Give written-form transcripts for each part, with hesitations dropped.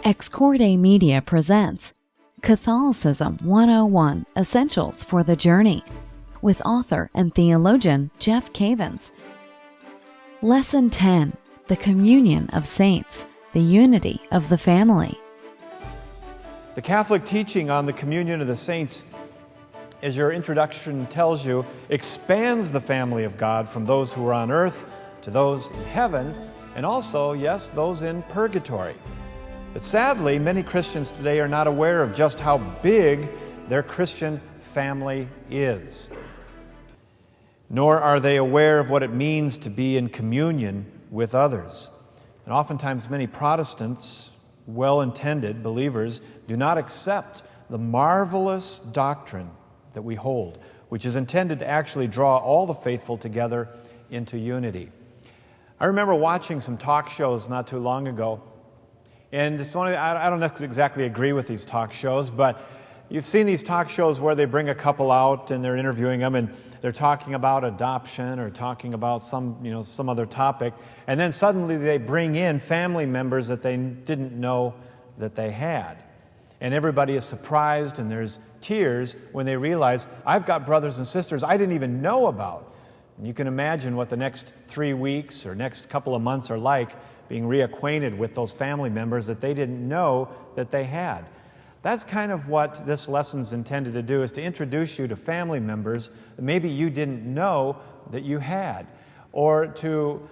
Ex Corde Media presents Catholicism 101 Essentials for the Journey with author and theologian Jeff Cavins. Lesson 10, The Communion of Saints, the Unity of the Family. The Catholic teaching on the communion of the saints, as your introduction tells you, expands the family of God from those who are on earth to those in heaven, and also, yes, those in purgatory. But sadly, many Christians today are not aware of just how big their Christian family is. Nor are they aware of what it means to be in communion with others. And oftentimes many Protestants, well-intended believers, do not accept the marvelous doctrine that we hold, which is intended to actually draw all the faithful together into unity. I remember watching some talk shows not too long ago, and it's one of the, I don't exactly agree with these talk shows, but you've seen these talk shows where they bring a couple out and they're interviewing them and they're talking about adoption or talking about some other topic, and then suddenly they bring in family members that they didn't know that they had. And everybody is surprised and there's tears when they realize, I've got brothers and sisters I didn't even know about. And you can imagine what the next 3 weeks or next couple of months are like, being reacquainted with those family members that they didn't know that they had. That's kind of what this lesson's intended to do, is to introduce you to family members that maybe you didn't know that you had, or to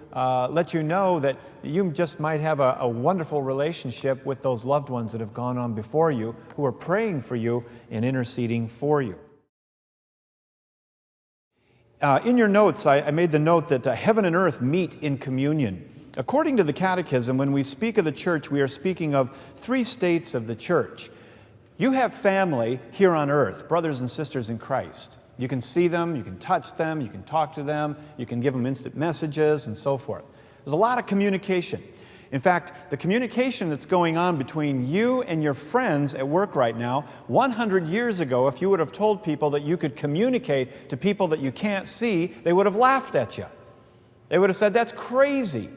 let you know that you just might have a wonderful relationship with those loved ones that have gone on before you, who are praying for you and interceding for you. In your notes, I made the note that heaven and earth meet in communion. According to the Catechism, when we speak of the church, we are speaking of 3 states of the church. You have family here on earth, brothers and sisters in Christ. You can see them, you can touch them, you can talk to them, you can give them instant messages, and so forth. There's a lot of communication. In fact, the communication that's going on between you and your friends at work right now, 100 years ago, if you would have told people that you could communicate to people that you can't see, they would have laughed at you. They would have said, that's crazy.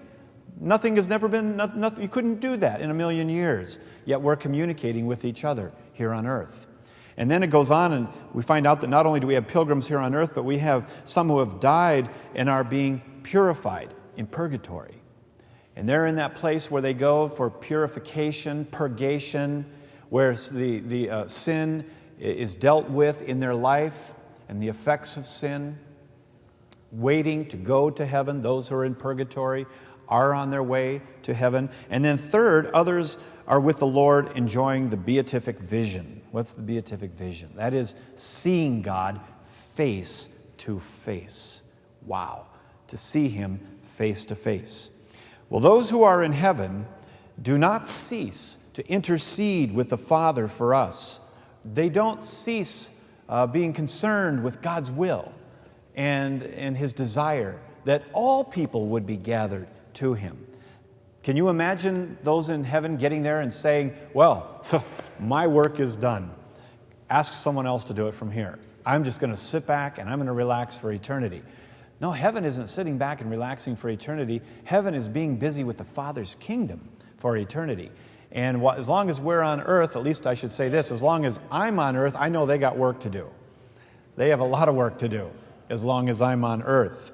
Nothing has never been, you couldn't do that in a million years. Yet we're communicating with each other here on earth. And then it goes on, and we find out that not only do we have pilgrims here on earth, but we have some who have died and are being purified in purgatory. And they're in that place where they go for purification, purgation, where the sin is dealt with in their life and the effects of sin, waiting to go to heaven. Those who are in purgatory are on their way to heaven. And then third, others are with the Lord enjoying the beatific vision. What's the beatific vision? That is seeing God face to face. Wow, to see Him face to face. Well, those who are in heaven do not cease to intercede with the Father for us. They don't cease being concerned with God's will and His desire that all people would be gathered to Him. Can you imagine those in heaven getting there and saying, well, my work is done. Ask someone else to do it from here. I'm just going to sit back and I'm going to relax for eternity. No, heaven isn't sitting back and relaxing for eternity. Heaven is being busy with the Father's kingdom for eternity. And as long as we're on earth, at least I should say this, as long as I'm on earth, I know they got work to do. They have a lot of work to do as long as I'm on earth.